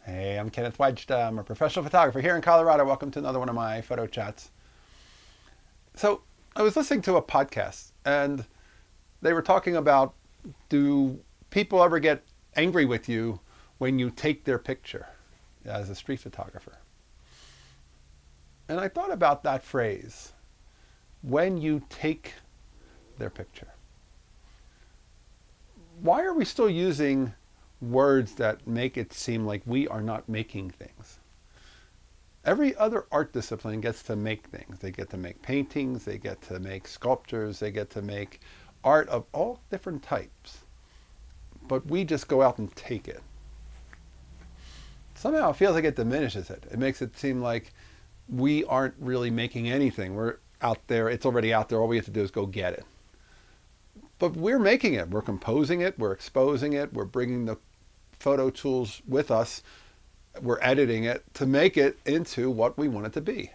Hey, I'm Kenneth Wajda. I'm a professional photographer here in Colorado. Welcome to another one of my photo chats. So, I was listening to a podcast and they were talking about, do people ever get angry with you when you take their picture as a street photographer? And I thought about that phrase, when you take their picture. Why are we still using words that make it seem like we are not making things? Every other art discipline gets to make things. They get to make paintings, they get to make sculptures, they get to make art of all different types. But we just go out and take it. Somehow it feels like it diminishes it. It makes it seem like we aren't really making anything. We're out there, it's already out there, all we have to do is go get it. But we're making it. We're composing it, we're exposing it, we're bringing the photo tools with us, we're editing it to make it into what we want it to be.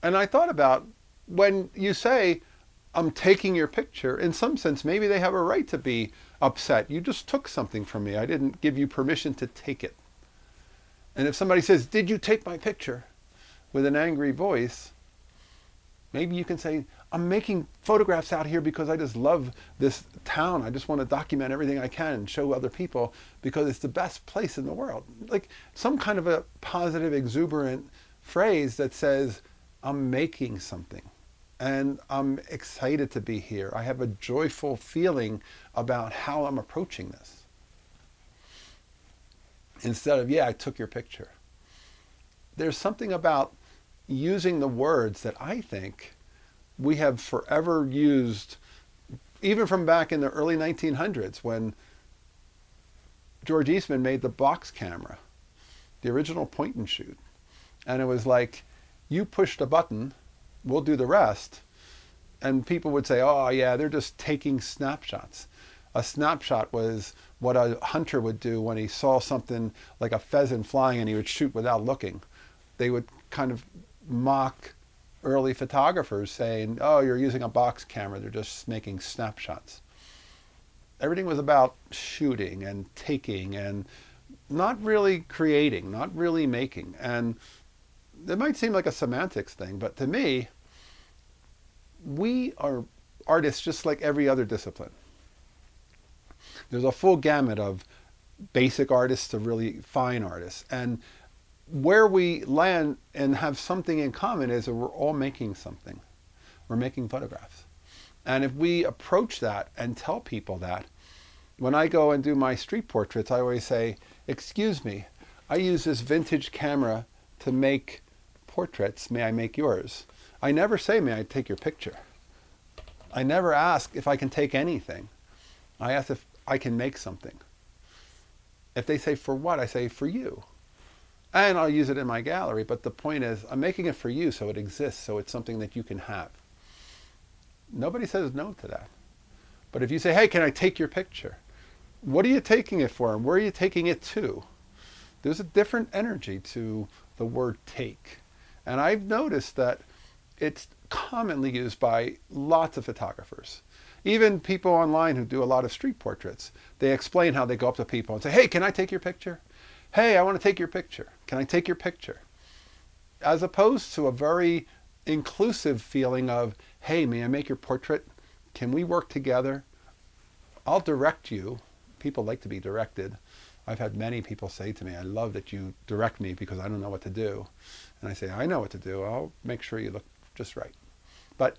And I thought about, when you say, I'm taking your picture, in some sense, maybe they have a right to be upset. You just took something from me. I didn't give you permission to take it. And if somebody says, did you take my picture? With an angry voice, maybe you can say, I'm making photographs out here because I just love this town. I just want to document everything I can and show other people because it's the best place in the world. Like some kind of a positive, exuberant phrase that says, I'm making something and I'm excited to be here. I have a joyful feeling about how I'm approaching this. Instead of, yeah, I took your picture. There's something about using the words that I think we have forever used, even from back in the early 1900s when George Eastman made the box camera, the original point and shoot. And it was like, you push the button, we'll do the rest. And people would say, oh yeah, they're just taking snapshots. A snapshot was what a hunter would do when he saw something like a pheasant flying and he would shoot without looking. They would kind of mock early photographers saying, oh, you're using a box camera, they're just making snapshots. Everything was about shooting and taking and not really creating, not really making. And it might seem like a semantics thing, but to me, we are artists just like every other discipline. There's a full gamut of basic artists to really fine artists. And where we land and have something in common is that we're all making something. We're making photographs. And if we approach that and tell people that, when I go and do my street portraits, I always say, excuse me, I use this vintage camera to make portraits. May I make yours? I never say, may I take your picture? I never ask if I can take anything. I ask if I can make something. If they say, for what? I say, for you. And I'll use it in my gallery, but the point is, I'm making it for you so it exists, so it's something that you can have. Nobody says no to that. But if you say, hey, can I take your picture? What are you taking it for, and where are you taking it to? There's a different energy to the word take. And I've noticed that it's commonly used by lots of photographers. Even people online who do a lot of street portraits, they explain how they go up to people and say, hey, can I take your picture? Hey, I want to take your picture. Can I take your picture? As opposed to a very inclusive feeling of, hey, may I make your portrait? Can we work together? I'll direct you. People like to be directed. I've had many people say to me, I love that you direct me because I don't know what to do. And I say, I know what to do. I'll make sure you look just right. But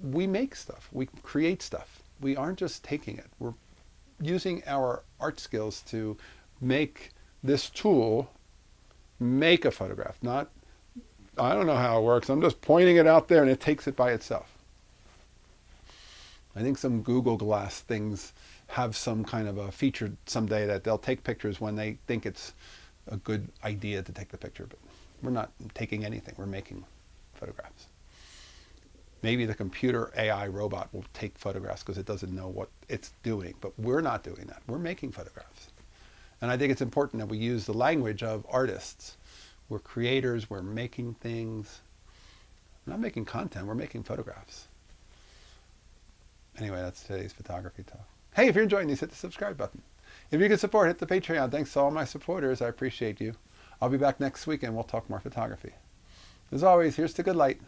we make stuff. We create stuff. We aren't just taking it. We're using our art skills to make this tool make a photograph. Not, I don't know how it works. I'm just pointing it out there and it takes it by itself. I think some Google Glass things have some kind of a feature someday that they'll take pictures when they think it's a good idea to take the picture. But we're not taking anything. We're making photographs. Maybe the computer AI robot will take photographs because it doesn't know what it's doing. But we're not doing that. We're making photographs. And I think it's important that we use the language of artists. We're creators, we're making things. We're not making content, we're making photographs. Anyway, that's today's photography talk. Hey, if you're enjoying these, hit the subscribe button. If you can support, hit the Patreon. Thanks to all my supporters. I appreciate you. I'll be back next week and we'll talk more photography. As always, here's to good light.